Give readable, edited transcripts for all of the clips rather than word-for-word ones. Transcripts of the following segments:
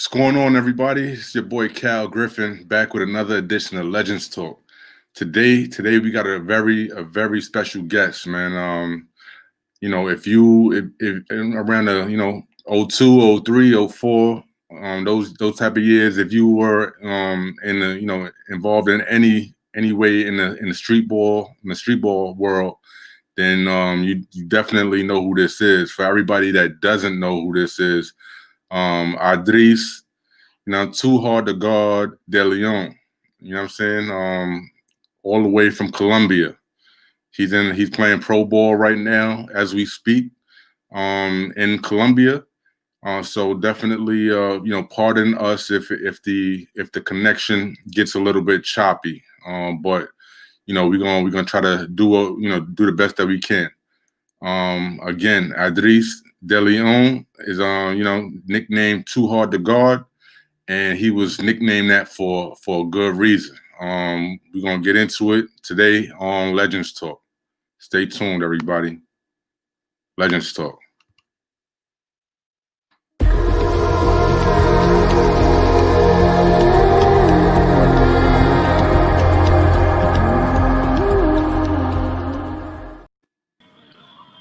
What's going on, everybody? It's your boy Cal Griffin back with another edition of Legends Talk. Today we got a very special guest, man. If around the '02, '03, '04, those type of years, if you were in the involved in any way in the street ball world, then you definitely know who this is. For everybody that doesn't know who this is, Adris, too hard to guard DeLeon. You know what I'm saying? All the way from Colombia. He's playing pro ball right now as we speak. In Colombia. So definitely, pardon us if the connection gets a little bit choppy. But we're gonna try to do the best that we can. Again, Adris DeLeon is nicknamed Too Hard to Guard, and he was nicknamed that for a good reason. We're gonna get into it today on Legends Talk. Stay tuned, everybody. Legends Talk.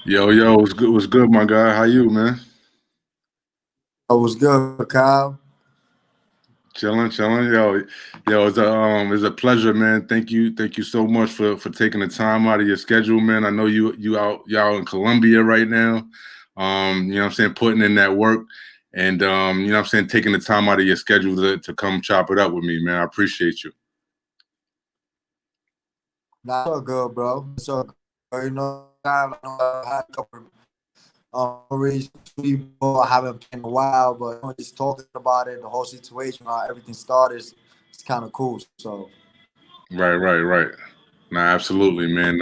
Yo, what's good, my guy? How you, man? Oh, what's good, Kyle? Chilling. It's a pleasure, man. Thank you so much for taking the time out of your schedule, man. I know you out in Colombia right now. You know what I'm saying, putting in that work, and you know what I'm saying, taking the time out of your schedule to come chop it up with me, man. I appreciate you. That's all good, bro. It's all good. I know I had a couple memories with people. I haven't played in a while, but just talking about it, the whole situation, how everything started, it's kind of cool. So Right. Nah, absolutely, man.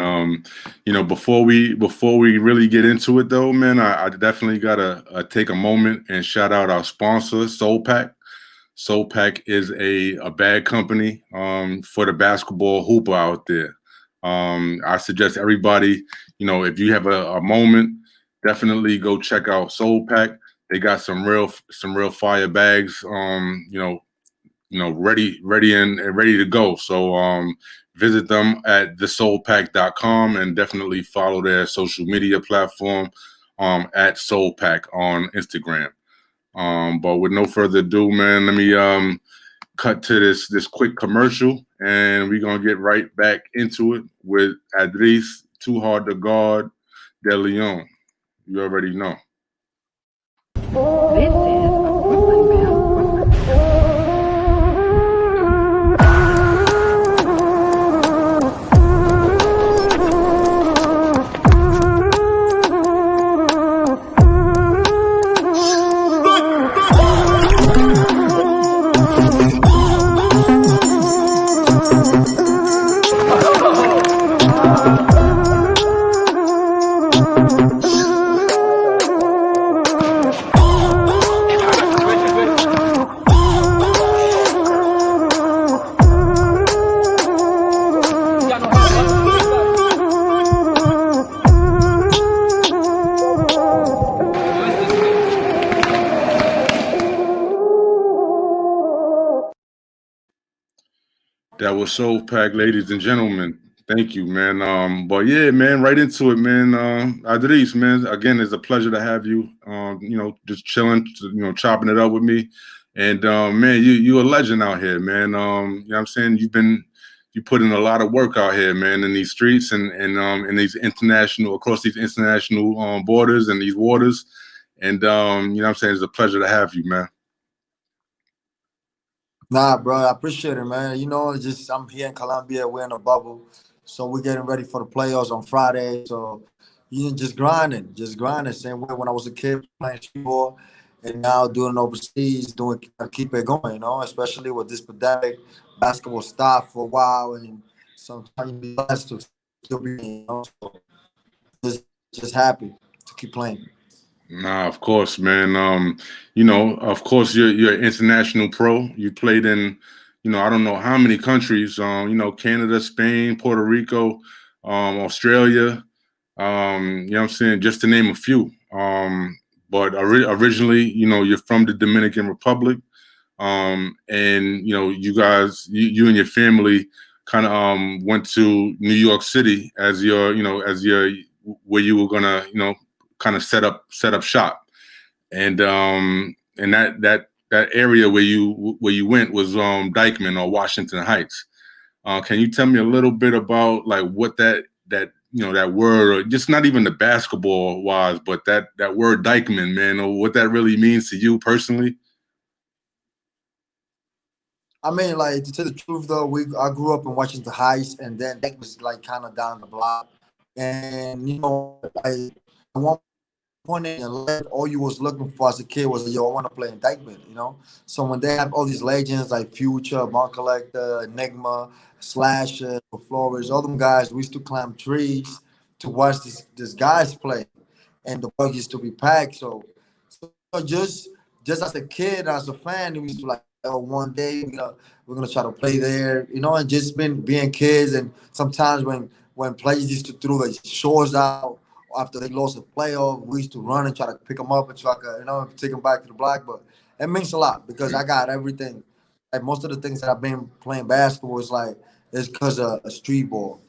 Before we really get into it, though, man, I definitely gotta take a moment and shout out our sponsor, Soul Pack. Soul Pack is a bag company for the basketball hooper out there. I suggest everybody, if you have a moment, definitely go check out Soul Pack. They got some real fire bags. Ready and ready to go. So visit them at thesoulpack.com and definitely follow their social media platform at Soulpack on Instagram. But with no further ado, man, let me cut to this quick commercial, and we're gonna get right back into it with Adris, Too Hard to Guard, DeLeon. You already know. This is a Brooklyn Bound. That was Soul Pack, ladies and gentlemen. Thank you, man. But yeah, man, right into it, man. Adris, man, again, it's a pleasure to have you. Just chilling, chopping it up with me. And man, you a legend out here, man. You know what I'm saying? You put in a lot of work out here, man, in these streets and in these across these international borders and these waters. And you know what I'm saying? It's a pleasure to have you, man. nah, bro, I appreciate it, man. It's just I'm here in Colombia, we're in a bubble, so we're getting ready for the playoffs on Friday. So just grinding. Same way when I was a kid playing streetball, and now doing overseas, doing keep it going. Especially with this pandemic, basketball stopped for a while, and sometimes you be blessed to still be. So just happy to keep playing. Nah, of course, man. Of course, you're an international pro. You played in, I don't know how many countries. Canada, Spain, Puerto Rico, Australia. You know what I'm saying? Just to name a few. But originally, you're from the Dominican Republic. and you guys, you and your family kind of went to New York City as your where you were gonna kind of set up shop, and that area where you went was Dykeman or Washington Heights. Can you tell me a little bit about like what that word, or just not even the basketball wise, but that word Dykeman, man, or what that really means to you personally? I mean, like to tell the truth though, I grew up in Washington Heights, and then that was like kind of down the block. And like at one point in your life, all you was looking for as a kid was, yo, I want to play indictment. So when they have all these legends like Future, Bond Collector, Enigma, Slasher, Flores, all them guys, we used to climb trees to watch this guys play, and the park used to be packed. So just as a kid, as a fan, we used to like, oh, one day we're gonna try to play there, and just been being kids. And sometimes when players used to throw the shores out after they lost a playoff, we used to run and try to pick them up and try to take them back to the block. But it means a lot because I got everything. Like most of the things that I've been playing basketball is like it's because of a street ball,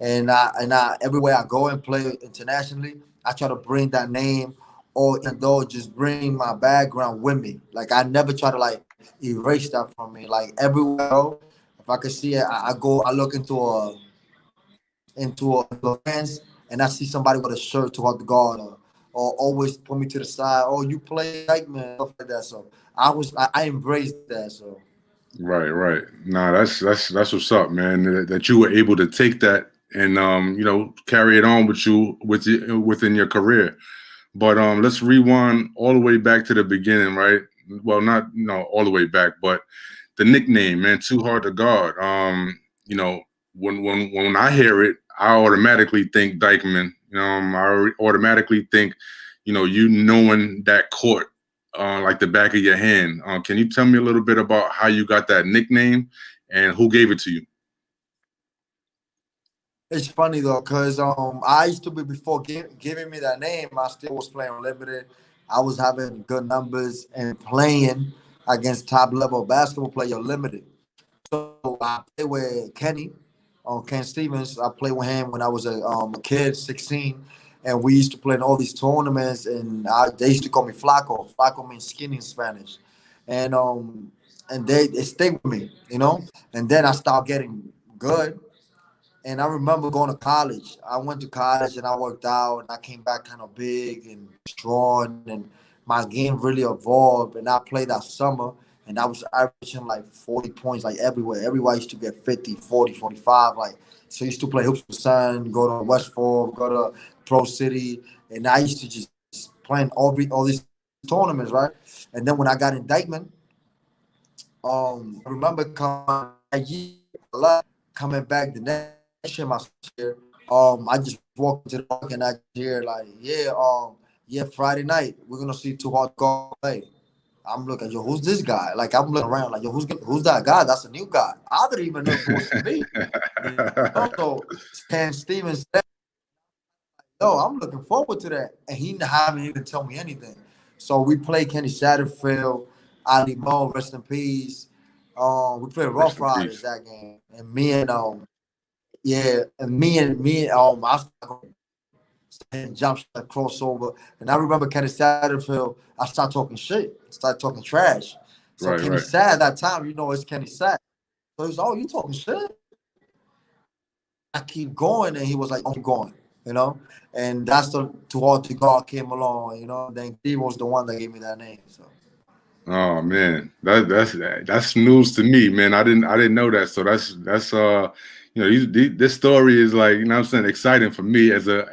and I everywhere I go and play internationally, I try to bring that name, or even though just bring my background with me. Like I never try to like erase that from me. Like everywhere I go, if I can see it, I go. I look into a fence, and I see somebody with a shirt toward the guard, or always put me to the side. Oh, you play like man, stuff like that. So I embraced that. So Right, right. Nah, that's what's up, man. That you were able to take that and carry it on with you within your career. But let's rewind all the way back to the beginning, right? Well, not all the way back, but the nickname, man, Too Hard to Guard. When I hear it, I automatically think Dykeman. Automatically think, you knowing that court like the back of your hand. Can you tell me a little bit about how you got that nickname and who gave it to you? it's funny though, cause I used to be before giving me that name, I still was playing limited. I was having good numbers and playing against top level basketball player limited. So I played with Kenny, Ken Stevens. I played with him when I was a kid, 16, and we used to play in all these tournaments. And they used to call me Flaco. Flaco means skinny in Spanish, and they stayed with me. And then I started getting good, and I remember going to college. I went to college and I worked out and I came back kind of big and strong, and my game really evolved. And I played that summer and I was averaging like 40 points like everywhere. Everywhere I used to get 50, 40, 45. Like, so I used to play hoops with Sun, go to Westford, go to Pro City. And I used to just playing all these tournaments, right? And then when I got indictment, I remember coming that year, coming back the next year, my year, I just walked to the park and I hear like, yeah, Friday night we're gonna see Too Hard to Go play. I'm looking, yo, who's this guy? Like I'm looking around, like, yo, who's that guy? That's a new guy. I didn't even know if it was me. So Ken Stevens said, yo, I'm looking forward to that, and he haven't even told me anything. So we played Kenny Satterfield, Ali Mo, rest in peace. We played Rest Rough in Riders peace. that game, and yeah, and me, I started and jump shot crossover. And I remember Kenny Satterfield, I started talking shit, started talking trash. So Right, Kenny right. Sad at that time, it's Kenny Sad. So he's, oh, you talking shit? I keep going, and he was like, I'm going. And that's the Too Hard to God came along. Then he was the one that gave me that name. So Oh man, that's news to me, man. I didn't know that. So that's this story is like, what I'm saying, exciting for me as a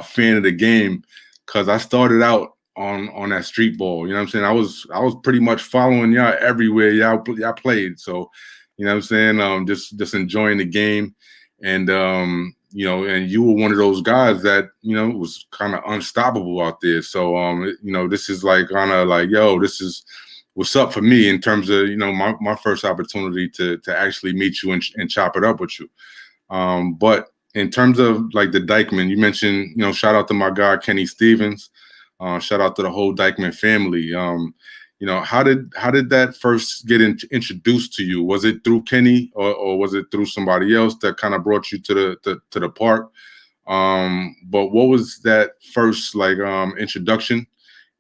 fan of the game, because I started out on that street ball. What I'm saying, I was pretty much following y'all everywhere y'all played. So what I'm saying, just enjoying the game, and and you were one of those guys that was kind of unstoppable out there. So this is like kind of like, yo, this is what's up for me in terms of my first opportunity to actually meet you and chop it up with you. But in terms of like the Dykeman, you mentioned, shout out to my guy Kenny Stevens, shout out to the whole Dykeman family. how did that first get introduced to you? Was it through Kenny, or was it through somebody else that kind of brought you to the park? But what was that first like introduction?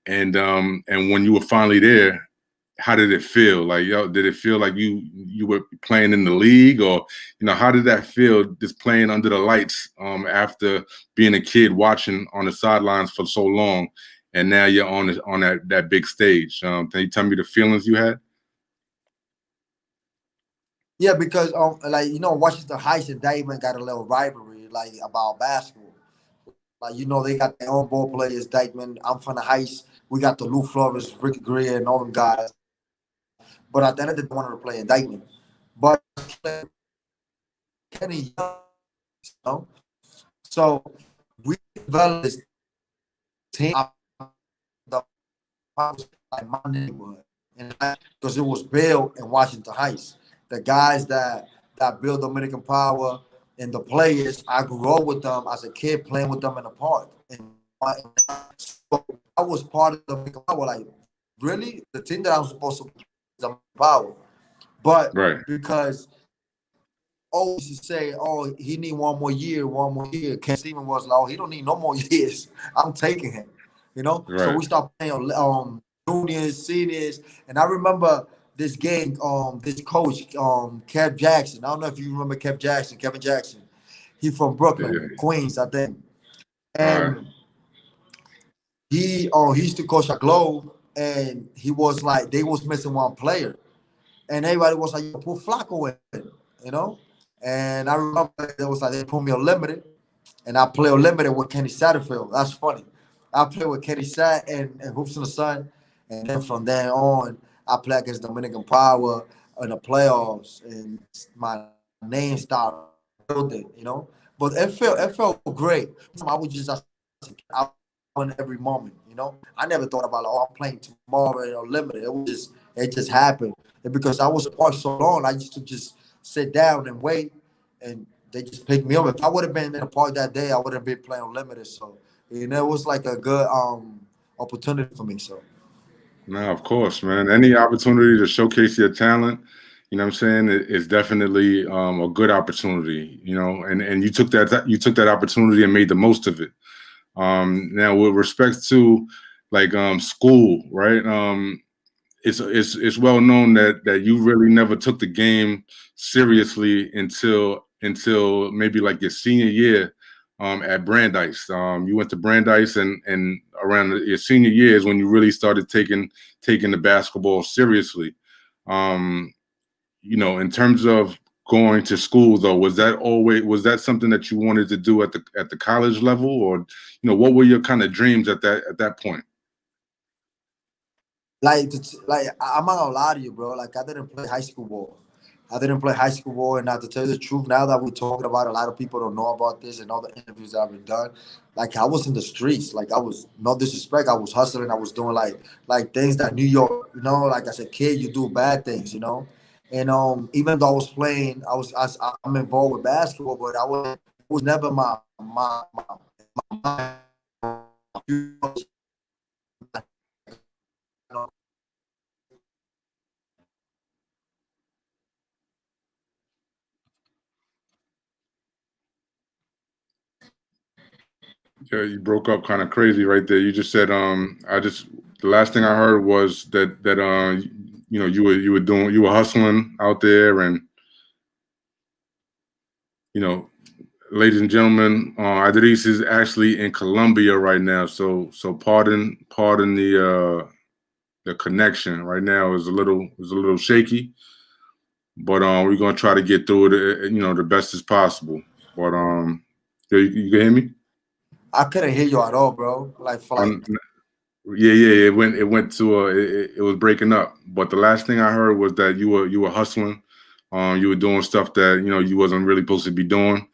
And when you were finally there, how did it feel? Like, did it feel like you were playing in the league, or how did that feel, just playing under the lights after being a kid watching on the sidelines for so long, and now you're on that big stage? Can you tell me the feelings you had? Yeah, because like Washington Heights and Diamond got a little rivalry like about basketball. Like they got their own ball players. Dykeman, I'm from the Heights. We got the Lou Flores, Ricky Greer, and all them guys. But at the end of the day, they wanted to play in Dykeman. But Kenny Young, so we developed this team. The like my neighborhood, and because it was built in Washington Heights. The guys that built Dominican Power and the players, I grew up with them as a kid playing with them in the park. And so I was part of the Dominican Power. Like, really, the team that I was supposed to play was the Power, but Right. because always to say, "Oh, he need one more year, one more year." Ken Stevens was like, "Oh, he don't need no more years. I'm taking him." So Right. we start playing juniors, seniors, and I remember this game. This coach, Kev Jackson. I don't know if you remember Kev Jackson, Kevin Jackson. He from Brooklyn, Yeah. Queens, I think, All right. and he used to coach a Globe, and he was like they was missing one player, and everybody was like, "You put Flacco in," you know. And I remember it was like they put me on limited, and I play on limited with Kenny Satterfield. That's funny. I play with Kenny Sat and Hoops in the Sun, and then from then on, I play against Dominican Power in the playoffs, and my name started building. But it felt great. I was just I won every moment. I never thought about like, oh, I'm playing tomorrow or limited. It just happened, and because I was apart so long, I used to just sit down and wait, and they just picked me up. If I would have been in the park that day, I would have been playing unlimited. So it was like a good opportunity for me. So No, of course, man. Any opportunity to showcase your talent, what I'm saying, is definitely a good opportunity. And you took that opportunity and made the most of it. Now, with respect to like school, right? It's well known that you really never took the game seriously until maybe like your senior year at Brandeis. You went to Brandeis, and around your senior year is when you really started taking the basketball seriously. In terms of going to school, though, was that something that you wanted to do at the college level, or what were your kind of dreams at that point? like I'm not gonna lie to you, bro. Like I didn't play high school ball. I didn't play high school ball, and now to tell you the truth, now that we're talking about it, a lot of people don't know about this and all the interviews that I've been done. Like I was in the streets, like I was no disrespect, I was hustling, I was doing like things that New York, like as a kid you do bad things. And even though I was playing, I'm involved with basketball, but it was never my Yeah, you broke up kind of crazy right there. You just said the last thing I heard was that you were hustling out there, and you know ladies and gentlemen, Adris is actually in Colombia right now. So pardon the connection right now is a little shaky, but we're gonna try to get through it, the best as possible. But you can hear me? I couldn't hear you at all, bro. Like for like Um, yeah. It went to it was breaking up. But the last thing I heard was that you were hustling. You were doing stuff that you wasn't really supposed to be doing,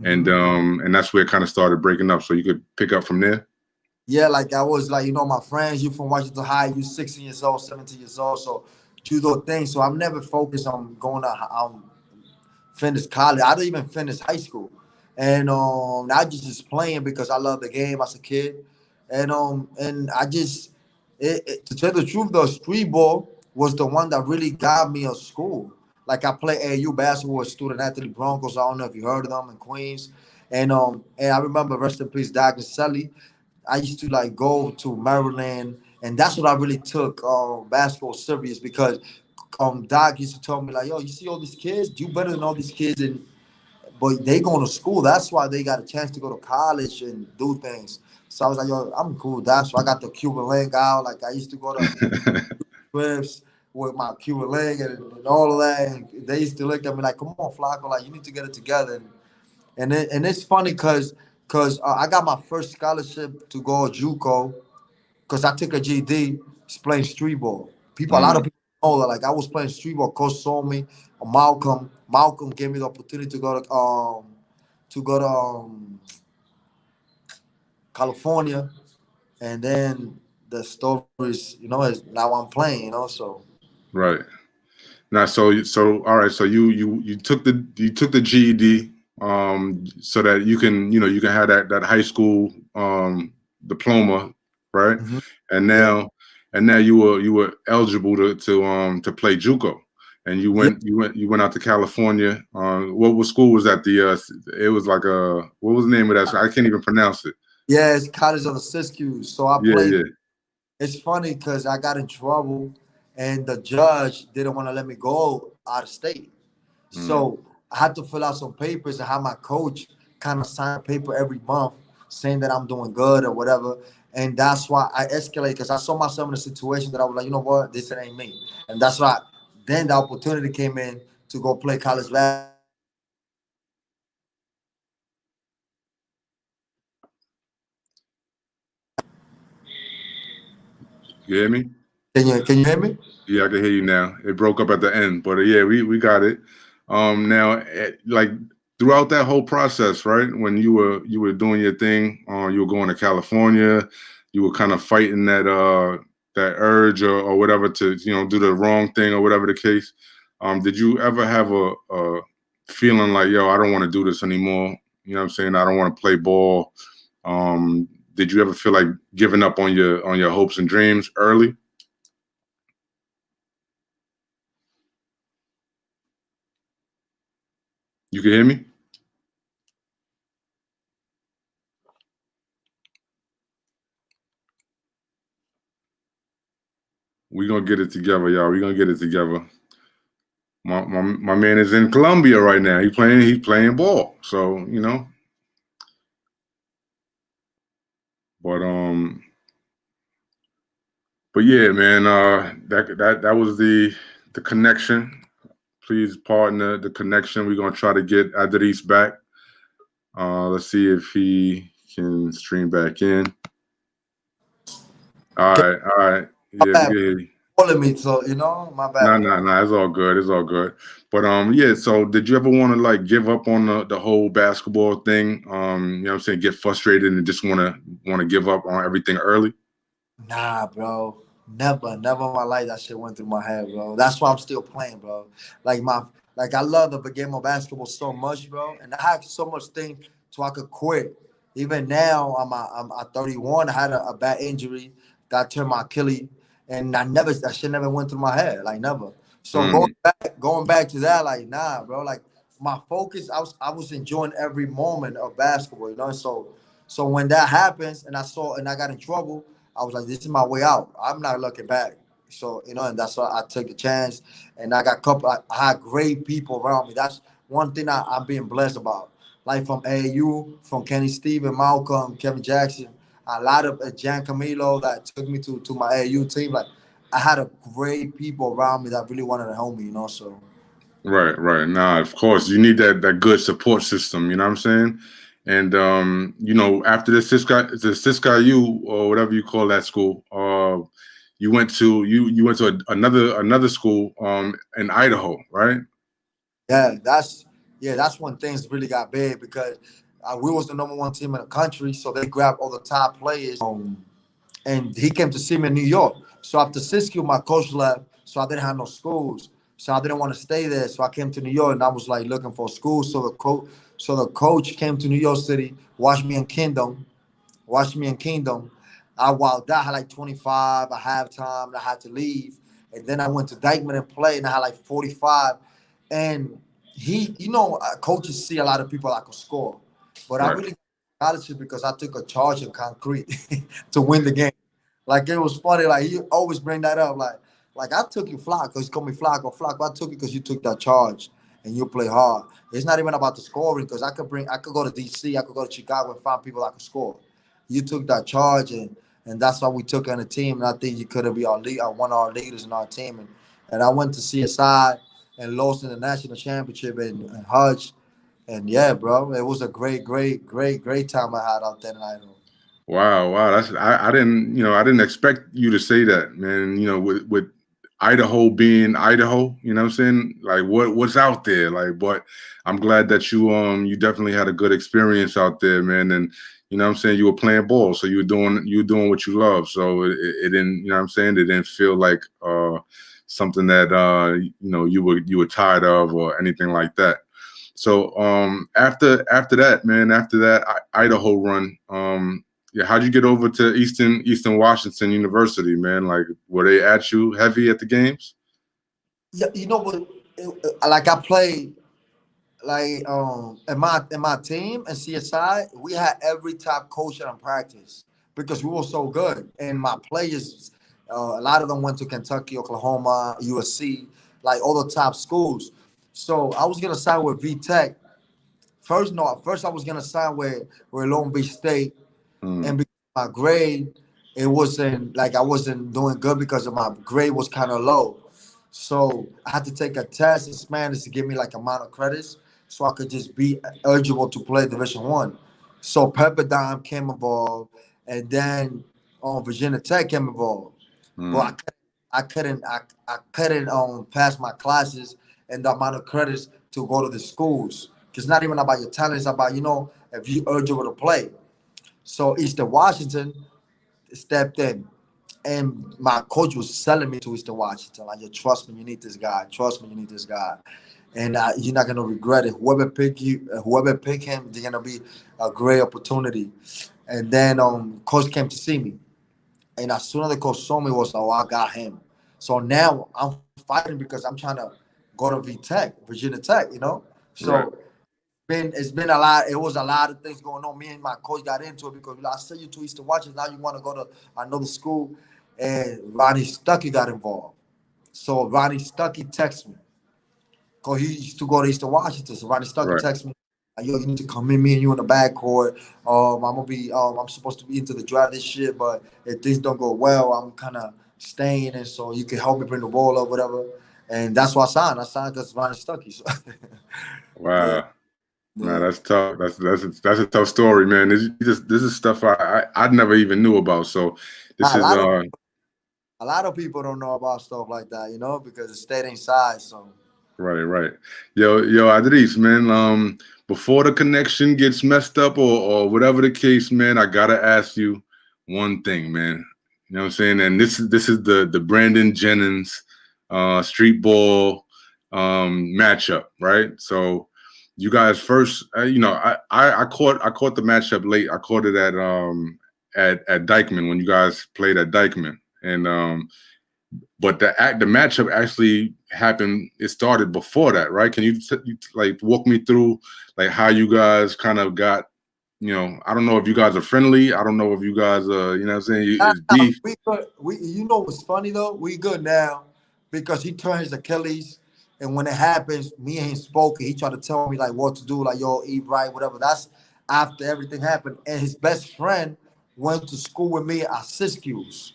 and mhm. and that's where it kind of started breaking up. So you could pick up from there. Yeah, like I was like, my friends, you from Washington High, you 16 years old, 17 years old, so judo things. So I'm never focused on going to finish college. I don't even finish high school. And I just playing because I love the game as a kid. And I just to tell the truth, the street ball was the one that really got me a school. Like I play AAU basketball with Student Athlete Broncos. I don't know if you heard of them in Queens. And I remember rest in peace, Dr. Sully. I used to like go to Maryland, and that's what I really took basketball serious because Doc used to tell me like, yo, you see all these kids, you better than all these kids, and but they going to school. That's why they got a chance to go to college and do things. So I was like, yo, I'm cool. That's why I got the Cuban link out. Like I used to go to trips with my Cuban link and all of that. And they used to look at me like, come on, Flacco, like you need to get it together. And it's funny because I got my first scholarship to go JUCO because I took a GD playing street ball. A lot of Mm, people know that. Like I was playing street ball. Coach saw me. Malcolm gave me the opportunity to go to California, and then the stories, is now I'm playing. So right. Now, so all right. So you took the GED, so that you can you can have that high school diploma, right? mhm. And Yeah, now you were eligible to play JUCO, and yeah, you went out to California. What school was that? It was like what was the name of that school? I can't even pronounce it. yeah. It's college on the Siskiyou. So I Yeah, played. yeah. It's funny because I got in trouble, and the judge didn't want to let me go out of state. Mm, So I had to fill out some papers and have my coach kind of sign a paper every month saying that I'm doing good or whatever. And that's why I escalated because I saw myself in a situation that I was like, you know what, this ain't me. And that's why then the opportunity came in to go play college basketball. you hear me? Can you hear me? Yeah, I can hear you now. It broke up at the end, but yeah, we got it. Now, like throughout that whole process, right? When you were doing your thing, you were going to California, you were kind of fighting that urge or whatever to do the wrong thing or whatever the case. Did you ever have a feeling like, yo, I don't want to do this anymore? You know what I'm saying? I don't want to play ball. Did you ever feel like giving up on your hopes and dreams early? You can hear me? We gonna get it together, y'all. We gonna get it together. My man is in Colombia right now. He's playing ball. So but but yeah, man. That was the connection. Please pardon the connection. We're gonna try to get Adris back. Let's see if he can stream back in. All right. My Yeah, we bad. can hear you. Calling me, so my No, bad, bro. no, no, it's all good. It's all good. But yeah, so did you ever want to like give up on the whole basketball thing? You know what I'm saying, get frustrated and just wanna give up on everything early? Nah, bro. Never in my life that shit went through my head, bro. That's why I'm still playing, bro. Like I love the game of basketball so much, bro. And I have so much thing so I could quit. Even now, I'm at 31. I had a bad injury that turned my Achilles, and that shit never went through my head, like never. So Mm, going back to that, like nah, bro. Like my focus, I was enjoying every moment of basketball. So when that happens, and I got in trouble. I was like, this is my way out. I'm not looking back. So, and that's why I took a chance. And I had great people around me. That's one thing I'm being blessed about. Like from AAU, from Kenny Steven, Malcolm, Kevin Jackson, a lot of Jan Camilo that took me to my AAU team. Like I had a great people around me that really wanted to help me. So right, right. Nah, of course. You need that good support system, you know what I'm saying? And after the Cisco U or whatever you call that school, you went to another school in Idaho, right? yeah, that's when things really got big because we was the number one team in the country. So they grabbed all the top players. And he came to see me in New York. So after Siskiyou, my coach left, so I didn't have no schools. So I didn't want to stay there. So I came to New York, and I was like looking for school. So the coach came to New York City, watched me in Kingdom. I wowed out. I had like 25 at halftime, and I had to leave. And then I went to Dykeman and played, and I had like 45. And coaches see a lot of people that could score, but I Right. really got scholarship because I took a charge in concrete to win the game. Like it was funny. Like he always bring that up. Like I took you Flacco because he called me Flacco. I took it because you took that charge and you play hard. It's not even about the scoring because I could go to DC, I could go to Chicago and find people that could score. You took that charge and that's why we took on the team. And I think you could have been our lead, one of our leaders in our team. And I went to CSI and lost in the national championship and Hutch. And yeah, bro, it was a great time I had out there in Idaho. Wow, wow. I didn't, I didn't expect you to say that, man. With Idaho being Idaho, you know what I'm saying? Like what's out there? Like, but I'm glad that you definitely had a good experience out there, man. And you know what I'm saying, you were playing ball, so you were doing what you love. So it didn't, you know what I'm saying, it didn't feel like something that you were tired of or anything like that. So after that, man, after that Idaho run, yeah, how'd you get over to Eastern Washington University, man? Like, were they at you heavy at the games? Yeah, you know what? Like I played like in my team and CSI, we had every top coach in practice because we were so good. And my players, a lot of them went to Kentucky, Oklahoma, USC, like all the top schools. So I was gonna sign with VTech. First, no, first I was gonna sign with Long Beach State, Mm, and because of my grade, it wasn't like I wasn't doing good because of my grade was kind of low. So I had to take a test in Spanish to give me like amount of credits so I could just be eligible to play Division One. So Pepperdine came involved, and then Virginia Tech came involved. But mm, I couldn't pass my classes and the amount of credits to go to the schools. It's not even about your talent; it's about if you eligible to play. So Eastern Washington stepped in, and my coach was selling me to Eastern Washington. Like, you trust me, you need this guy. Trust me, you need this guy, and you're not gonna regret it. Whoever pick him, they're gonna be a great opportunity. And then coach came to see me, and as soon as the coach saw me, was like, oh, I got him. So now I'm fighting because I'm trying to go to Virginia Tech. right. So it's been a lot. It was a lot of things going on. Me and my coach got into it because I sent you to Eastern Washington. Now you want to go to another school, and Ronnie Stuckey got involved. So Ronnie Stuckey texted me because he used to go to Eastern Washington. So Ronnie Stuckey Right. texted me, like, yo, you need to come in, me and you in the backcourt. I'm supposed to be into the draft this year, but if things don't go well, I'm kind of staying, and so you can help me bring the ball up, whatever. And that's why I signed. I signed because Ronnie Stuckey. So. yeah, Wow. Nah, yeah. that's tough. That's a tough story, man. This is stuff I never even knew about. So this A is lot of people don't know about stuff like that, because it stayed inside. So right, right. Yo, Adris, man. Before the connection gets messed up or whatever the case, man, I gotta ask you one thing, man. You know what I'm saying? And this is the Brandon Jennings street ball matchup, right? So you guys first, I caught the matchup late. I caught it at Dykeman when you guys played at Dykeman, and but the matchup actually happened. It started before that, right? Can you like walk me through like how you guys kind of got? I don't know if you guys are friendly. I don't know if you guys you know what I'm saying, nah, it's beef. we good. What's funny though? We good now because he turned his Achilles, and when it happens, me and him spoke. And he tried to tell me like what to do, like yo, eat right, whatever. That's after everything happened, and his best friend went to school with me at Siskiyous.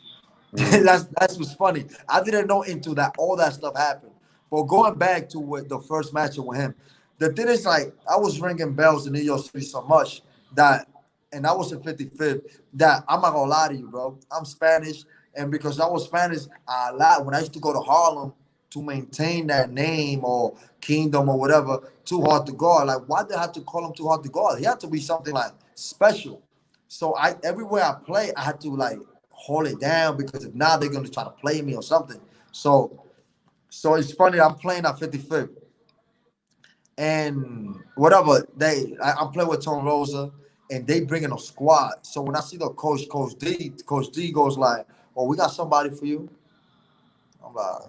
Mm, That's what's funny. I didn't know into that all that stuff happened. But going back to the first match with him, the thing is like I was ringing bells in New York City so much that, and I was in 55th, that I'm not gonna lie to you, bro. I'm Spanish, and because I was Spanish, a lot when I used to go to Harlem to maintain that name or kingdom or whatever, too hard to guard. Like, why did I have to call him too hard to guard? He had to be something like special. So everywhere I play, I had to like hold it down because if not, they're gonna try to play me or something. So it's funny. I'm playing at 55th, and whatever I'm playing with Tom Rosa, and they bring in a squad. So when I see the Coach D goes like, "Oh, we got somebody for you." I'm like,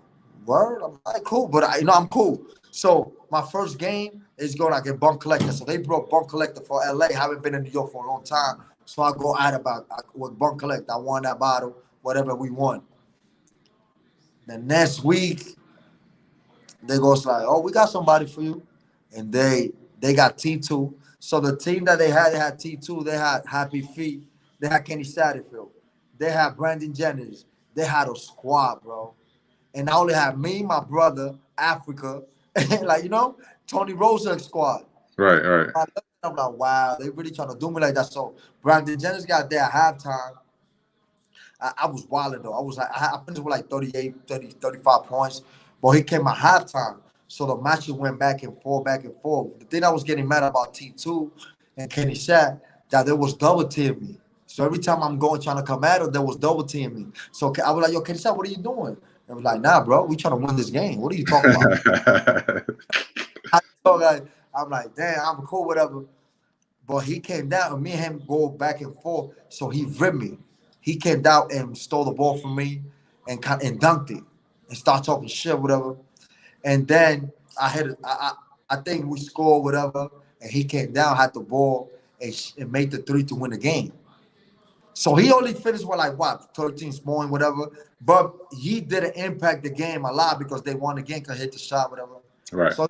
"Word?" I'm like, "Cool," but I'm cool. So my first game is going against Bunk Collector. So they brought Bunk Collector for LA. Haven't been in New York for a long time. So I go out with Bunk Collector. I won that battle, whatever we won. The next week, they goes like, "Oh, we got somebody for you," and they got T2. So the team that they had T2. They had Happy Feet. They had Kenny Satterfield. They had Brandon Jennings. They had a squad, bro. And I only had me, my brother, Africa, and like Tony Rosa squad. Right, right. I'm like, wow, they really trying to do me like that. So Brandon Jennings got there at halftime. I was wilding though. I was like, I finished with like 38, 30, 35 points. But he came at halftime. So the matches went back and forth, back and forth. The thing I was getting mad about T2 and Kenny Shat, that there was double teaming me. So every time I'm going trying to come at him, there was double teaming me. So I was like, "Yo, Kenny Shat, what are you doing?" I was like, "Nah, bro, we trying to win this game. What are you talking about?" I'm like, "Damn, I'm cool, whatever." But he came down and me and him go back and forth. So he ripped me. He came down and stole the ball from me and dunked it and start talking shit, whatever. And then I had I think we scored whatever, and he came down, had the ball, and made the three to win the game. So he only finished with like what 13 scoring, whatever. But he didn't impact the game a lot because they won the game, could hit the shot, whatever. Right. So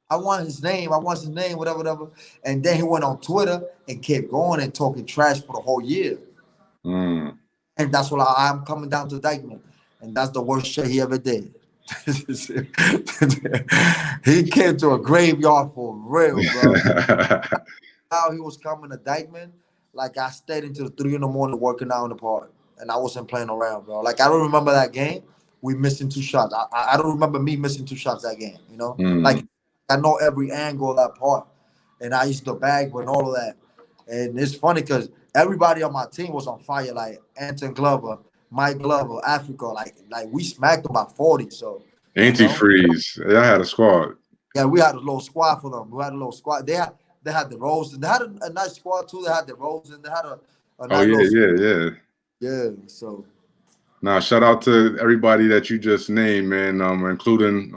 I want his name, whatever, whatever. And then he went on Twitter and kept going and talking trash for the whole year. Mm. And that's what I'm coming down to Dykeman. And that's the worst shit he ever did. He came to a graveyard for real, bro. How he was coming to Dykeman, like I stayed until 3 in the morning working out in the park. And I wasn't playing around, bro. Like I don't remember that game. We missing 2 shots. I don't remember me missing 2 shots that game, Like I know every angle of that part. And I used to bag and all of that. And it's funny because everybody on my team was on fire, like Anton Glover, Mike Glover, Africa. Like we smacked them by 40. So Antifreeze. I had a squad. yeah, we had a little squad for them. We had a little squad. They had the Rose, and they had a nice squad too. They had the Rose, and they had a Oh nice yeah, little yeah. yeah. So Now shout out to everybody that you just named, man. Including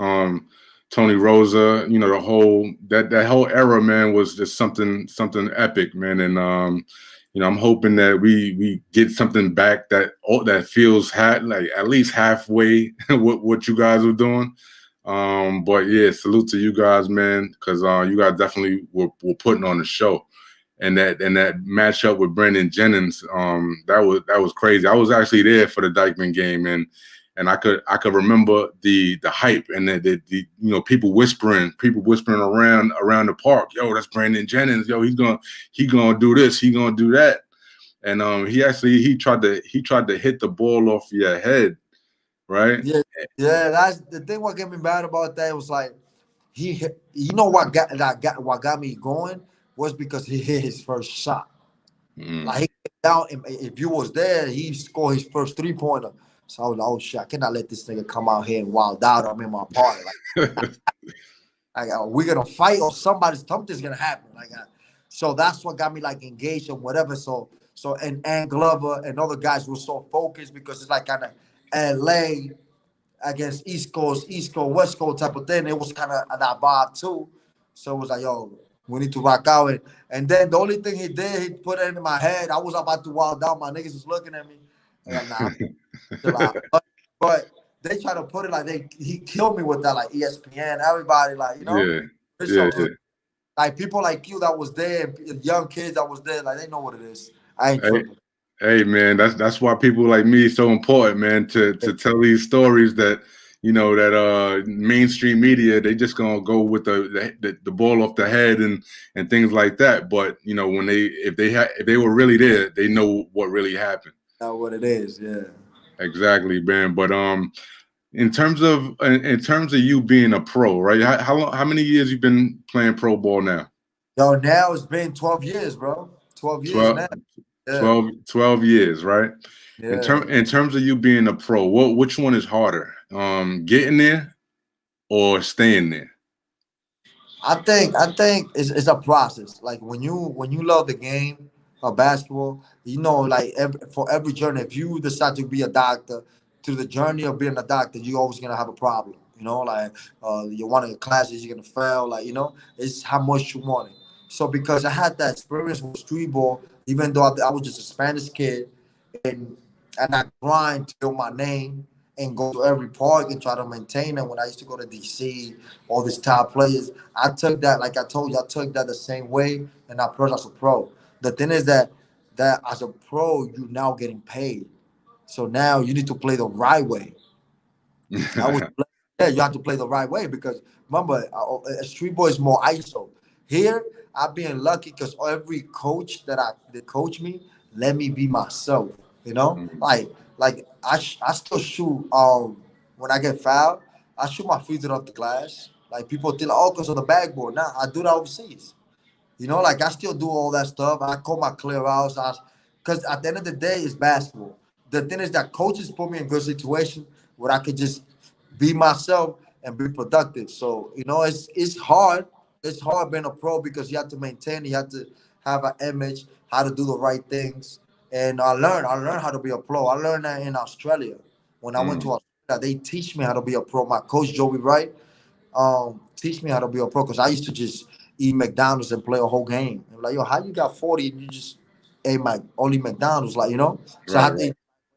Tony Rosa. You know, the whole that whole era, man, was just something epic, man. And I'm hoping that we get something back that feels like at least halfway what you guys are doing. But yeah, salute to you guys, man, because you guys definitely were putting on the show. And that matchup with Brandon Jennings, that was crazy. I was actually there for the Dykeman game, and I could remember the hype and the people whispering around the park. Yo, that's Brandon Jennings. Yo, he gonna do this. He gonna do that. And he tried to hit the ball off your head, right? yeah. That's the thing. What got me mad about that was like what got me going was because he hit his first shot. Like he came down, and if you was there, he scored his first 3-pointer. So I was like, "Oh shit, I cannot let this nigga come out here and wild out. I'm in my party. Are we gonna fight or something's gonna happen?" So that's what got me like engaged and whatever. So and Glover and other guys were so focused because it's like kind of LA against East Coast, West Coast type of thing. It was kind of that vibe too. So it was like, "Yo, we need to rock out." And then the only thing he did, he put it in my head. I was about to wild out. My niggas was looking at me. Like, nah. But they try to put it like he killed me with that, like ESPN, everybody, like, It's so good. Like people like you that was there, and young kids that was there, like they know what it is. I ain't tripping. Hey man, that's why people like me is so important, man, to tell these stories that mainstream media, they just gonna go with the ball off the head and things like that. But if they were really there, they know what really happened. That's what it is, yeah. Exactly, man. But in terms of you being a pro, right? How many years you been playing pro ball now? Yo, now it's been 12 years, bro. 12 years now. Yeah. 12 years, right? Yeah. In terms of you being a pro, which one is harder? Getting there or staying there? I think it's a process. Like when you love the game basketball, like for every journey, if you decide to be a doctor, through the journey of being a doctor, you're always gonna have a problem. Like you one of your classes, you're gonna fail. Like it's how much you want it. So because I had that experience with street ball, even though I was just a Spanish kid, and and I grind to build my name and go to every park and try to maintain it. When I used to go to DC, all these top players, I took that, like I told you, I took that the same way, and I approached as a pro. The thing is that as a pro, you're now getting paid. So now you need to play the right way. I was Yeah, you have to play the right way because remember, a street ball is more ISO. Here, I've been lucky because every coach that coach me let me be myself. I still shoot. When I get fouled, I shoot my free throw off the glass. Like people think, oh, because of the backboard. Nah, I do that overseas. Like I still do all that stuff. I call my clear outs. Because at the end of the day, it's basketball. The thing is that coaches put me in good situation where I could just be myself and be productive. So it's hard. It's hard being a pro because you have to maintain. You have to have an image, how to do the right things. And I learned how to be a pro. I learned that in Australia. When I went to Mm, Australia, they teach me how to be a pro. My coach Joey Wright teach me how to be a pro because I used to just eat McDonald's and play a whole game. I'm like, yo, how you got 40 and you just ate my only McDonald's? So I right, had to right. eat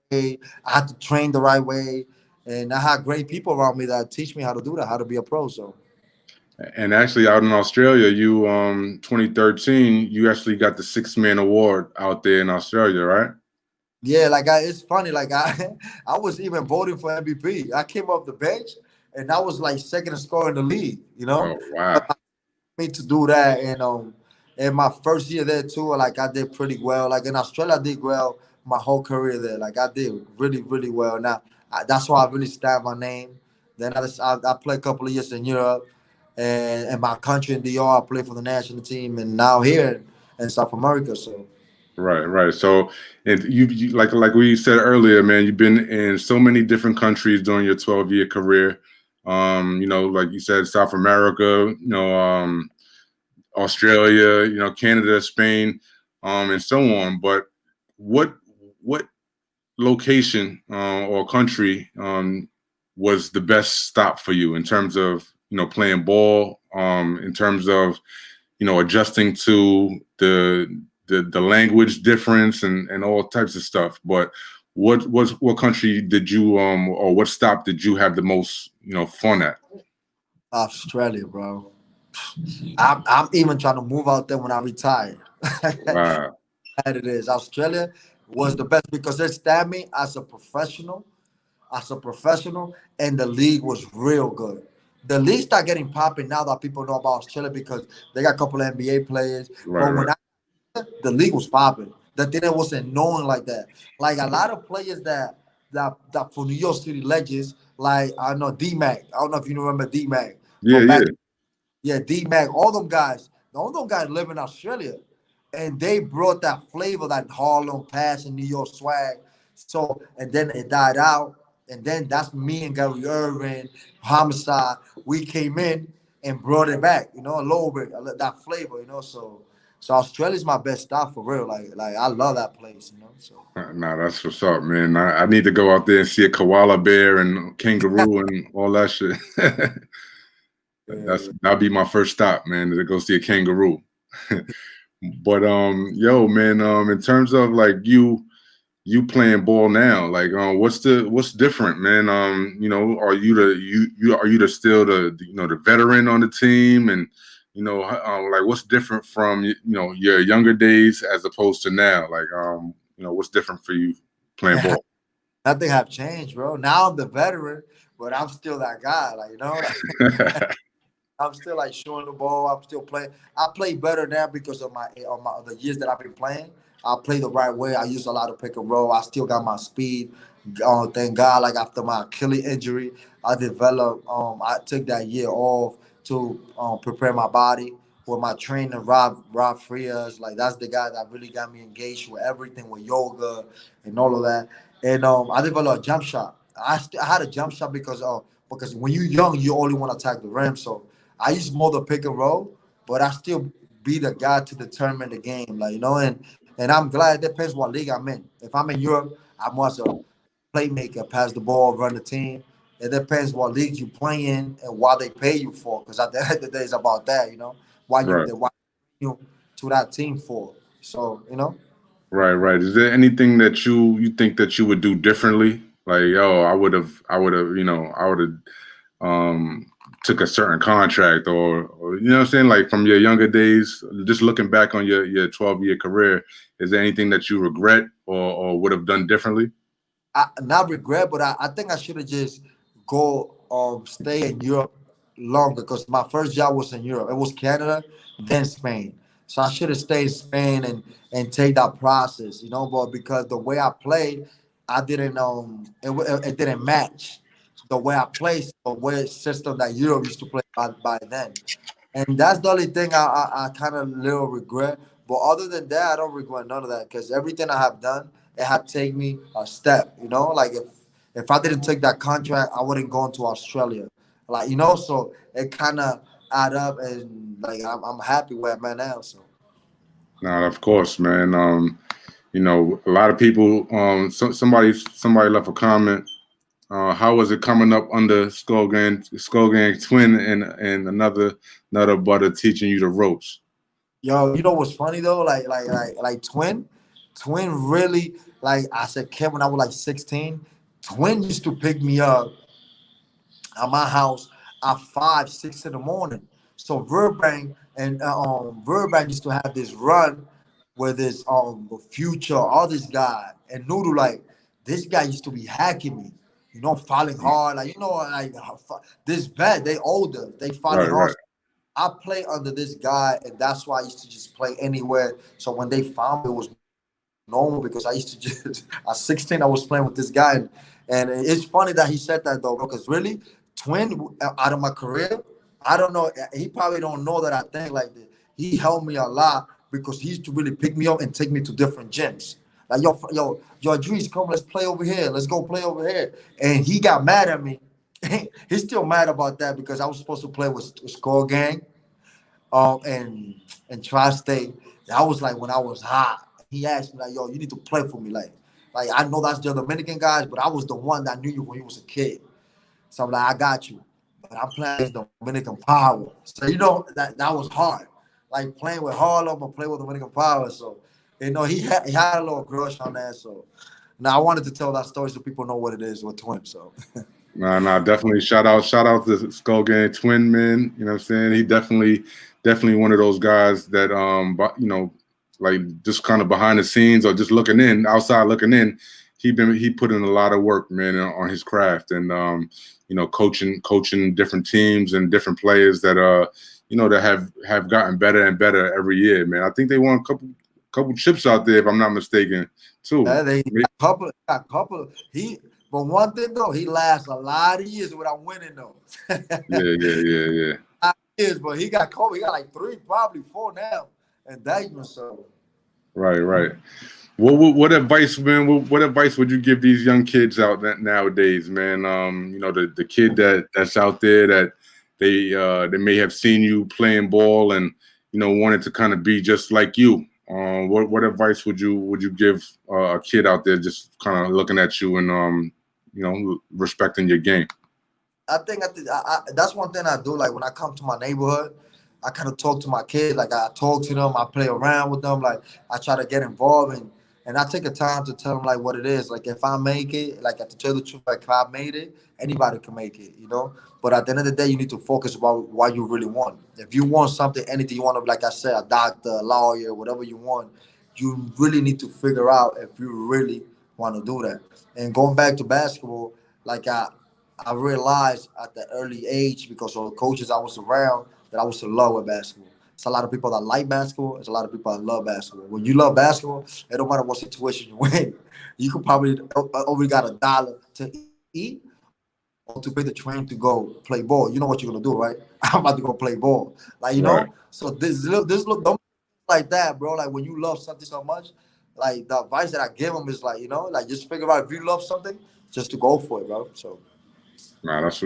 the right way. I had to train the right way. And I had great people around me that teach me how to do that, how to be a pro. So And actually, out in Australia, you 2013, you actually got the six man award out there in Australia, right? yeah, it's funny. I was even voting for MVP. I came off the bench and I was like second in score in the league. Oh wow, Me to do that and in my first year there too, like I did pretty well. Like in Australia I did well my whole career there. Like I did really, really well. That's why I really stamped my name. Then I played a couple of years in Europe and in my country in DR. I played for the national team and now here in South America. So right, right. So, and you like we said earlier, man, you've been in so many different countries during your 12-year career. Like you said, South America, Australia, Canada, Spain, and so on. But what what location or country was the best stop for you in terms of playing ball, in terms of adjusting to the language difference and all types of stuff. But what country did you or what stop did you have the most fun at? Australia, bro. I'm even trying to move out there when I retire. Wow. That it is. Australia was the best because they stabbed me as a professional, and the league was real good. The league start getting popping now that people know about Australia because they got a couple of NBA players. Right, But right. the league was popping, the thing that wasn't known like that. Like a lot of players that for New York City legends, like I know D Mac. I don't know if you remember D Mac Yeah, from back. yeah. Yeah, D Mac, all them guys live in Australia. And they brought that flavor, that Harlem pass and New York swag. So, and then it died out. And then that's me and Gary Irvin, Homicide. We came in and brought it back, a little bit, that flavor. So Australia's my best stop for real. Like I love that place. So Nah, that's what's up, man. I need to go out there and see a koala bear and kangaroo and all that shit. yeah, That'll be my first stop, man, to go see a kangaroo. But yo, man, in terms of like you playing ball now, like what's different, man? Are you the still the veteran on the team, and like what's different from your younger days as opposed to now? Like what's different for you playing yeah. ball? Nothing have changed, bro. Now I'm the veteran, but I'm still that guy. I'm still like showing the ball. I'm still playing. I play better now because of my the years that I've been playing. I play the right way. I use a lot of pick and roll. I still got my speed. Thank God. Like after my Achilles injury, I developed. I took that year off to prepare my body with my trainer Rob Frias. Like that's the guy that really got me engaged with everything with yoga and all of that. And I developed a jump shot. I had a jump shot because when you're young, you only want to attack the rim. So I use more the pick and roll, but I still be the guy to determine the game. And And I'm glad it depends what league I'm in. If I'm in Europe, I'm as a playmaker, pass the ball, run the team. It depends what league you play in and what they pay you for. Because at the end of the day, it's about that, Right. why you to that team for. So, Right. Is there anything that you think that you would do differently? Like, yo, I would have, I would have um took a certain contract, or you know what I'm saying, like from your younger days, just looking back on your 12-year career, is there anything that you regret or would have done differently? I not regret, but I think I should have just go stay in Europe longer because my first job was in Europe. It was Canada, then Spain. So I should have stayed in Spain and take that process, But because the way I played, I didn't it didn't match the way I played, the way system that Europe used to play by then. And that's the only thing I kind of little regret. But other than that, I don't regret none of that because everything I have done, it had taken me a step. Like if I didn't take that contract, I wouldn't go into Australia. Like so it kind of add up, and like I'm happy where I'm at now. So Now, of course, man. A lot of people. Somebody left a comment. How was it coming up under Skull Gang Twin and another brother teaching you the ropes? yo, you know what's funny though? Like Twin really like as a kid when I was like 16. Twin used to pick me up at my house at 5, 6 in the morning. So Burbank used to have this run with this future, all this guy and Noodle like this guy used to be hacking me, falling hard, like this vet, they older, they falling hard. Right. I play under this guy, and that's why I used to just play anywhere. So when they found me, it was normal because I used to just at 16 I was playing with this guy, and it's funny that he said that though, because really, Twin out of my career, I don't know. He probably don't know that I think like that. He helped me a lot because he used to really pick me up and take me to different gyms. Like yo, Adris, come, let's play over here. Let's go play over here. And he got mad at me. He's still mad about that because I was supposed to play with Skull Gang, and Tri-State. That was like when I was hot. He asked me like, "Yo, you need to play for me." Like I know that's the Dominican guys, but I was the one that knew you when you was a kid. So I'm like, I got you. But I'm playing against Dominican Power. So that was hard. Like playing with Harlem or playing with Dominican Power. So he had a little crush on that. So now I wanted to tell that story so people know what it is with Twin. So Nah, definitely shout out to Skull Gang Twin, man. You know what I'm saying? He definitely one of those guys that but like just kind of behind the scenes or just outside looking in, he put in a lot of work, man, on his craft, and coaching different teams and different players that that have gotten better and better every year, man. I think they won a couple chips out there, if I'm not mistaken, too. they got couple. But one thing though, he lasts a lot of years without winning though. Yeah. Years, but he got Kobe. He got like 3, probably 4 now, and that even so. Right. What advice, man? What advice would you give these young kids out nowadays, man? The kid that's out there that they may have seen you playing ball and wanted to kind of be just like you. What advice would you give a kid out there just kind of looking at you and respecting your game? I think that's one thing I do. Like when I come to my neighborhood, I kind of talk to my kids. Like I talk to them, I play around with them. Like I try to get involved, and I take the time to tell them like what it is. Like if I make it, like to tell the truth, like if I made it, anybody can make it. But at the end of the day, you need to focus about what you really want. If you want something, anything you want to, like I said, a doctor, a lawyer, whatever you want, you really need to figure out if you really want to do that. And going back to basketball, like I realized at the early age because of the coaches I was around that I was in love with basketball. It's a lot of people that like basketball. It's a lot of people that love basketball. When you love basketball, it don't matter what situation you in. You could probably only got $1 to eat or to pay the train to go play ball. You know what you're gonna do, right? I'm about to go play ball. Like Right. So this look don't like that, bro. Like when you love something so much, like the advice that I give them is like like just figure out if you love something, just to go for it, bro. So. Nah, that's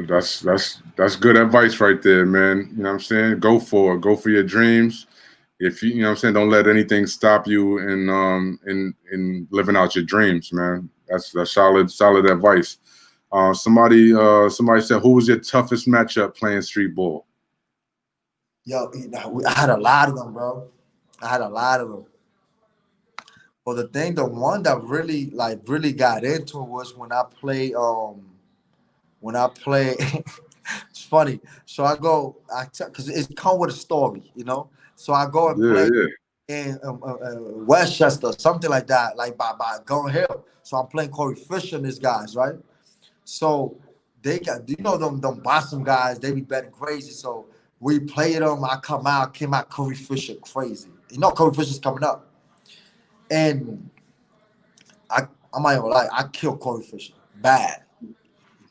good advice right there, man. You know what I'm saying? Go for it. Go for your dreams. if you know what I'm saying, don't let anything stop you in living out your dreams, man. That's solid advice. Somebody said, who was your toughest matchup playing street ball? Yo, I had a lot of them, bro. I had a lot of them. But the one that really got into it was when I play. It's funny. So because it's come with a story, you know. So I go and Yeah, play yeah. in Westchester, something like that, like by Gun Hill. So I'm playing Corey Fisher and these guys, right? So they got, them Boston guys, they be betting crazy. So we played them. Came out Corey Fisher crazy. You know Corey Fisher's coming up. And I'm not even lie, I killed Corey Fisher. Bad.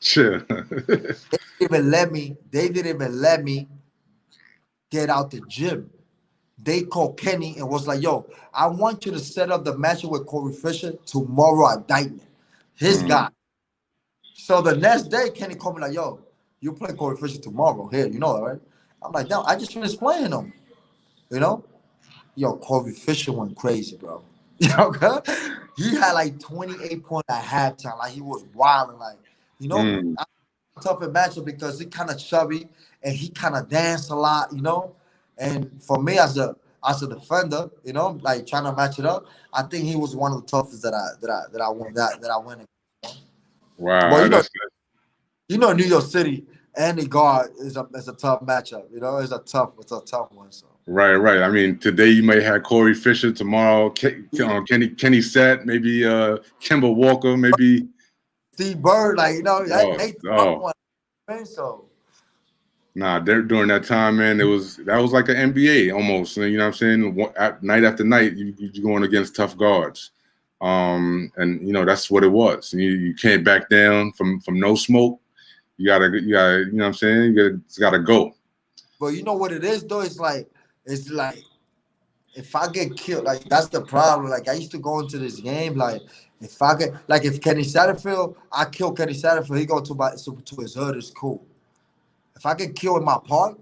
Sure. They didn't even let me get out the gym. They called Kenny and was like, yo, I want you to set up the matchup with Corey Fisher tomorrow at Dyton. His guy. So the next day, Kenny called me like, yo, you play Corey Fisher tomorrow. Here, you know that, right? I'm like, no, I just finished playing him. You know? Yo, Corey Fisher went crazy, bro. You know, he had like 28 points at halftime. Like he was wilding, like, you know, Mm. tougher matchup because he kind of chubby and he kind of danced a lot, you know. And for me as a defender, you know, like trying to match it up, I think he was one of the toughest that I went. But Wow, that's New York City, any guard is a tough matchup. You know, it's a tough one. So right. I mean, today you may have Corey Fisher, tomorrow Kenny Sat, maybe Kemba Walker, maybe. Steve Bird, like they tough Oh. one. Man, so Nah, during that time, man, that was like an NBA almost. You know what I'm saying? Night after night, you going against tough guards, and you know that's what it was. You can't back down from no smoke. You gotta, you know what I'm saying? You gotta go. but you know what it is though? It's like if I get killed, like that's the problem. Like I used to go into this game, like if Kenny Satterfield, I kill Kenny Satterfield, he go to his hood, it's cool. If I get killed in my park,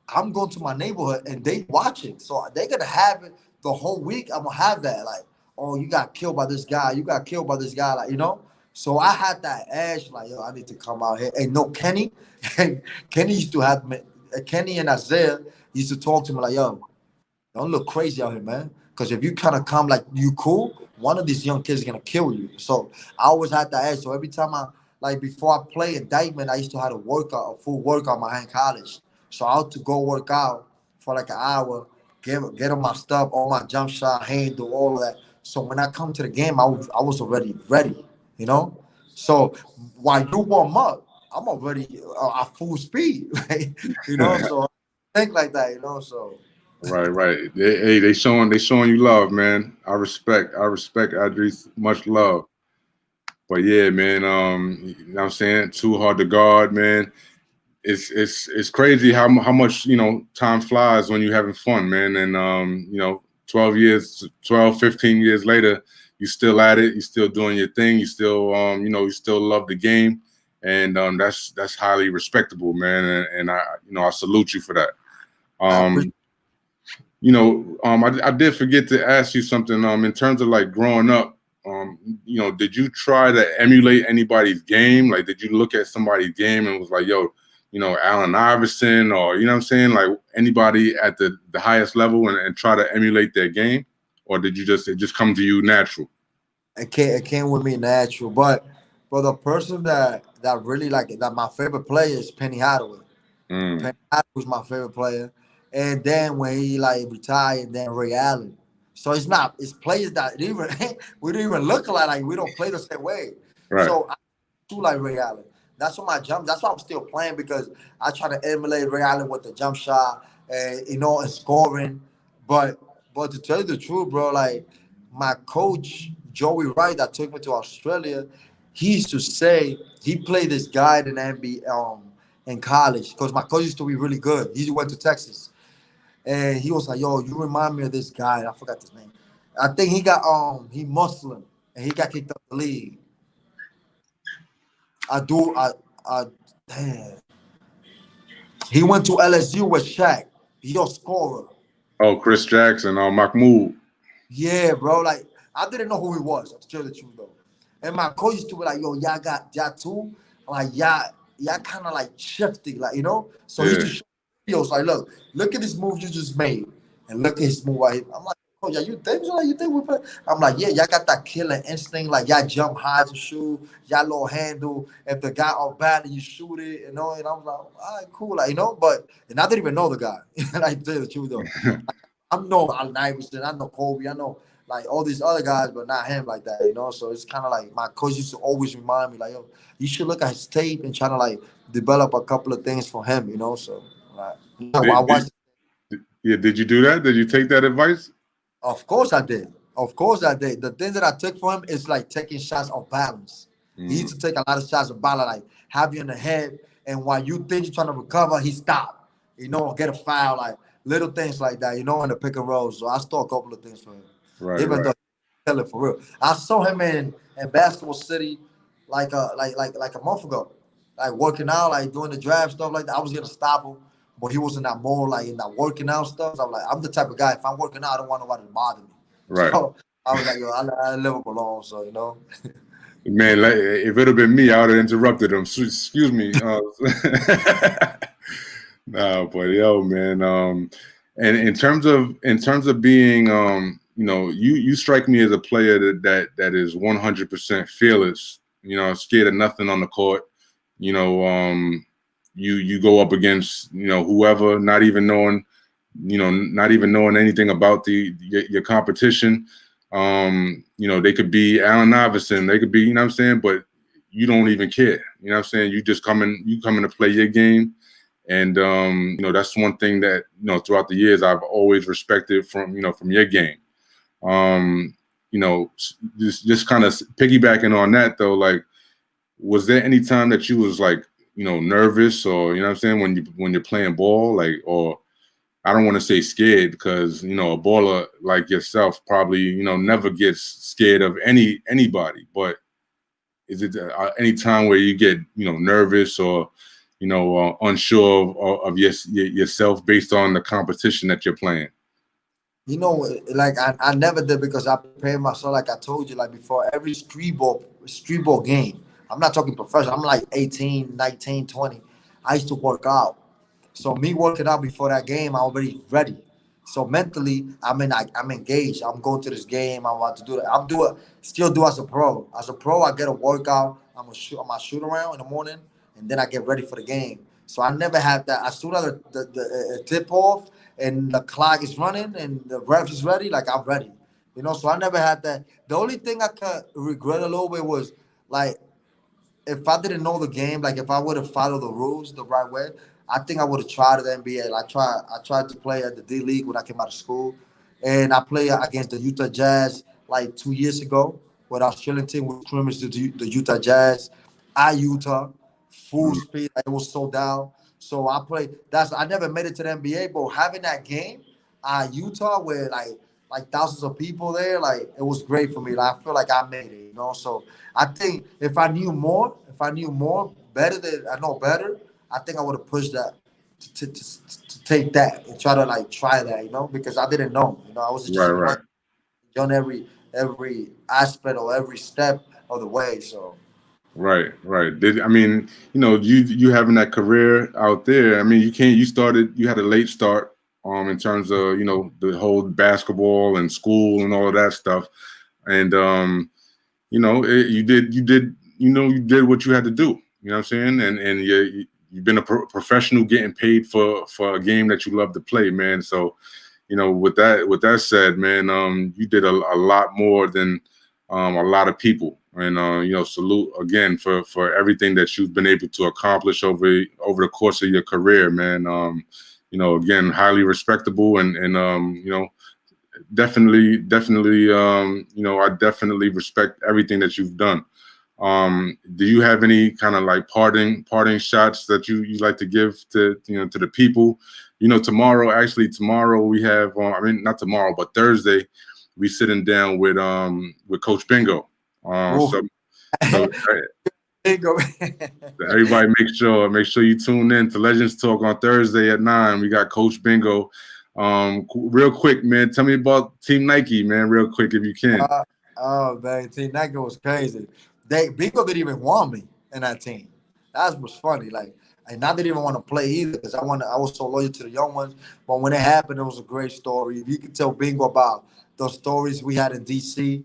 I'm going to my neighborhood and they watching. So they're gonna have it the whole week. I'm gonna have that. Like, oh, you got killed by this guy, you got killed by this guy, like, you know. So I had that edge, like, yo, I need to come out here. And no, Kenny, Kenny used to have me, Kenny and Isaiah used to talk to me like, yo, don't look crazy out here, man. Because if you kind of come like you cool, one of these young kids is gonna kill you. So I always had that edge. So every time before I play indictment, I used to have a full workout my in college. So I had to go work out for like an hour, get on my stuff, all my jump shot, handle, all of that. So when I come to the game, I was already ready, you know. So while you warm up, I'm already at full speed, like, you know. So think like that, you know. So. Right. They showing you love, man. I respect Adris, much love. But yeah, man, you know what I'm saying? Too hard to guard, man. It's crazy how much, you know, time flies when you're having fun, man. And you know, 15 years later, you still at it, you still doing your thing, you still you know, you still love the game. And that's highly respectable, man. And I salute you for that. I appreciate. You know, I did forget to ask you something. In terms of like growing up, you know, did you try to emulate anybody's game? Like, did you look at somebody's game and was like, yo, you know, Allen Iverson, or you know what I'm saying, like anybody at the highest level, and try to emulate their game, or did it just come to you natural? It came with me natural, but the person that really like it, that my favorite player is Penny Hardaway. Mm, Penny Hardaway was my favorite player, and then when he like retired, then Ray Allen. So it's players that even we don't even look alike. Like we don't play the same way. right. So I do like Ray Allen. That's what my jump. That's why I'm still playing because I try to emulate Ray Allen with the jump shot and and scoring. But but to tell you the truth, bro, like my coach Joey Wright that took me to Australia, he used to say he played this guy in NBA in college because my coach used to be really good. He went to Texas and he was like, "Yo, you remind me of this guy." I forgot his name. I think he Muslim and he got kicked out of the league. I do. Damn. He went to LSU with Shaq. He a scorer. Oh, Chris Jackson, Mahmoud. Yeah, bro. Like I didn't know who he was. I'm tell you the truth though. And my coach used to be like, "Yo, y'all got y'all too." Like y'all kind of like shifting, like So he used to Yeah. show videos like, look at this move you just made, and look at his move right here. I'm like, "Oh yeah, you think so? Like, you think we play?" I'm like, "Yeah, y'all got that killer instinct. Like y'all jump high to shoot, y'all little handle. If the guy off bad, you shoot it, And I was like, "All right, cool, like But and I didn't even know the guy. Like, to tell you the truth though. I know Allen Iverson, I know Kobe, I know like all these other guys, but not him like that. So it's kind of like my coach used to always remind me, like, yo, you should look at his tape and try to like develop a couple of things for him. So like, I Did, watched. yeah, did you do that? Did you take that advice? Of course I did. Of course I did. The thing that I took for him is like taking shots off balance. He Mm, used to take a lot of shots of balance, like have you in the head, and while you think you're trying to recover, he stopped. Get a foul, like little things like that. In the pick and roll. So I stole a couple of things for him, right, even right. though he tell it for real. I saw him in Basketball City like a month ago, like working out, like doing the draft stuff like that. I was gonna stop him, but he was in that mode, like in that working out stuff. So I'm the type of guy. If I'm working out, I don't want nobody to bother me. Right. So I was like, yo, I live up alone. So. Man, like, if it had been me, I would have interrupted him. Excuse me. Nah, but yo, man. And in terms of being, you strike me as a player that is 100% fearless. Scared of nothing on the court. You know, you go up against whoever, not even knowing anything about your competition. They could be Allen Iverson, they could be, what I'm saying, but you don't even care. What I'm saying? You come in to play your game. And that's one thing that throughout the years I've always respected from your game. Um, just kind of piggybacking on that though, like, was there any time that you was like, nervous, or what I'm saying, when you're playing ball, like, or I don't want to say scared, because a baller like yourself probably never gets scared of anybody, but is it any time where you get nervous, or unsure of yourself based on the competition that you're playing? Like I never did, because I prepared myself, like I told you, like before every street ball game. I'm not talking professional. I'm like 18, 19, 20. I used to work out. So me working out before that game, I'm already ready. So mentally, I'm engaged. I'm going to this game. I'm about to do that. Still do as a pro. As a pro, I get a workout. I'm a shoot around in the morning, and then I get ready for the game. So I never had that. As soon as the tip off and the clock is running and the ref is ready, like I'm ready. So I never had that. The only thing I could regret a little bit was like if I didn't know the game, like if I would have followed the rules the right way, I think I would have tried the NBA. I tried to play at the D League when I came out of school, and I played against the Utah Jazz like 2 years ago with our Australian team. We scrimmaged the Utah Jazz at Utah, full Mm, speed. Like, it was sold out. So I played. I never made it to the NBA, but having that game at Utah where like thousands of people there, like it was great for me. Like I feel like I made it. So I think if I knew more, better than I know better, I think I would have pushed that to take that and try that, because I didn't know. I was right, just right. learning on every aspect or every step of the way. So Right, right. I mean, you having that career out there. I mean, you had a late start, in terms of, the whole basketball and school and all of that stuff. And you did what you had to do. You know what I'm saying? And you've been a professional, getting paid for a game that you love to play, man. So, with that said, man, you did a lot more than a lot of people. And salute again for everything that you've been able to accomplish over the course of your career, man. Again, highly respectable, and definitely, I definitely respect everything that you've done. Do you have any kind of like parting shots that you like to give to the people? Tomorrow we have, I mean, not tomorrow, but Thursday, we sitting down with Coach Bingo. oh, So there you go. everybody, make sure you tune in to Legends Talk on Thursday at 9. We got Coach Bingo. Real quick, man. Tell me about Team Nike, man. Real quick, if you can. Oh man, Team Nike was crazy. Bingo didn't even want me in that team. That was funny. Like, and I didn't even want to play either because I was so loyal to the young ones. But when it happened, it was a great story. If you could tell Bingo about those stories we had in DC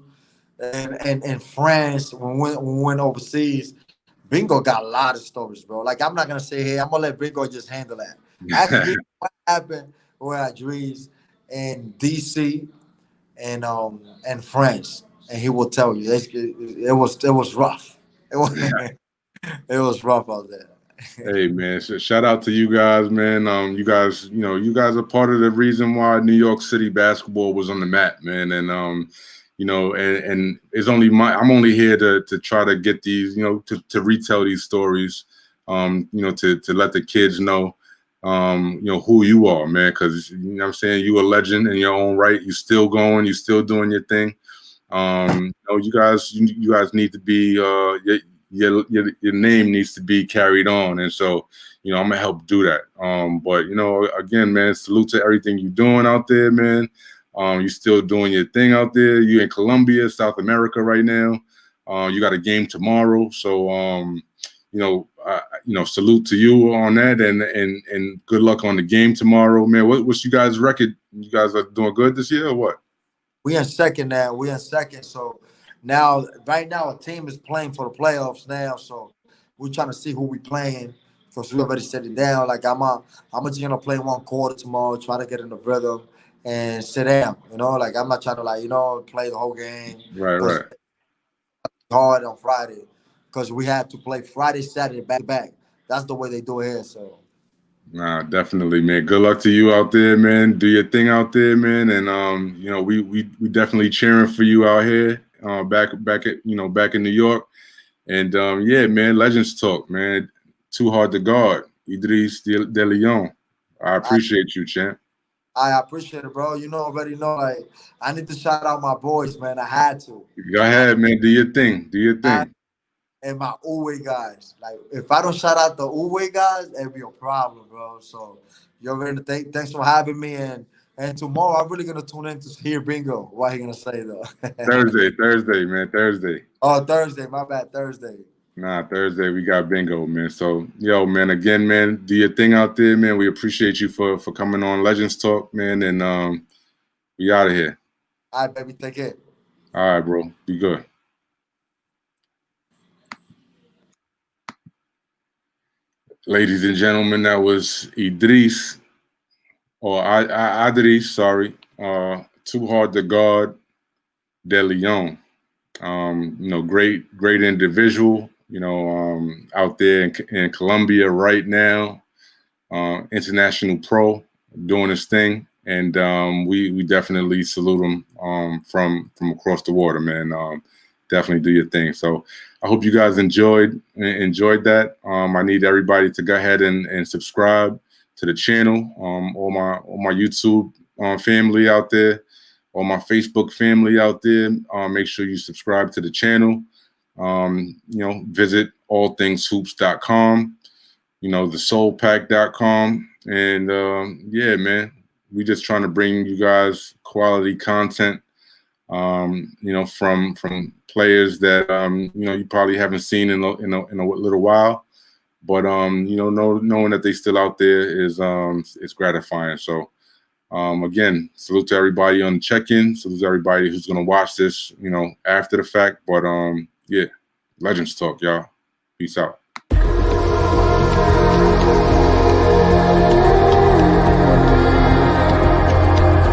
and France when we went overseas, Bingo got a lot of stories, bro. Like, I'm not gonna say, hey, I'm gonna let Bingo just handle that. Ask Bingo what happened with Adris in DC and France, and he will tell you it was rough. It was it was rough out there. Hey man, so shout out to you guys, man. You guys are part of the reason why New York City basketball was on the map, man. And and it's I'm only here to try to get these, to retell these stories, to let the kids know, who you are, man. Because what I'm saying, you a legend in your own right. You still going, you still doing your thing. You guys need to be your name needs to be carried on, and so I'm gonna help do that. But again, man, salute to everything you're doing out there, man. You're still doing your thing out there. You're in Colombia, South America right now. You got a game tomorrow, so salute to you on that, and good luck on the game tomorrow, man. What's you guys' record? You guys are doing good this year, or what? We in second now. We in second. So now, right now, a team is playing for the playoffs now. So we're trying to see who we playing because we already set it down. Like, I'm just gonna play one quarter tomorrow, try to get in the rhythm and sit down. Like, I'm not trying to play the whole game. Right. Hard on Friday because we have to play Friday, Saturday back to back. That's the way they do it here. So. Nah, definitely, man. Good luck to you out there, man. Do your thing out there, man. And we definitely cheering for you out here, back in New York. And yeah, man, Legends Talk, man. Too hard to guard. Adris DeLeon. I appreciate you, champ. I appreciate it, bro. Already know. Like, I need to shout out my boys, man. I had to. Go ahead, man. Do your thing. Do your thing. And my Uwe guys. Like, if I don't shout out the Uwe guys, it'll be a problem, bro. So you're ready to thanks for having me. And tomorrow I'm really gonna tune in to hear Bingo. What he gonna say though? Thursday, man. Thursday. Oh, Thursday. My bad. Thursday. Nah, Thursday we got Bingo, man. So yo, man, again, man, do your thing out there, man. We appreciate you for coming on Legends Talk, man. And we out of here. All right, baby. Take care. All right, bro. Be good. Ladies and gentlemen, that was Adris, or Adris, sorry. Too hard to guard, DeLeon. Great individual, out there in Colombia right now. International pro, doing his thing. And we definitely salute him from across the water, man. Definitely do your thing. So I hope you guys enjoyed that. I need everybody to go ahead and subscribe to the channel. All my YouTube family out there, all my Facebook family out there. Make sure you subscribe to the channel. Visit allthingshoops.com. thesoulpack.com. And yeah, man, we just trying to bring you guys quality content. From players that you probably haven't seen in a little while, but knowing that they still out there is gratifying. So again, salute to everybody on the check-in. Salute to everybody who's gonna watch this, after the fact. But yeah, Legends Talk, y'all. Peace out.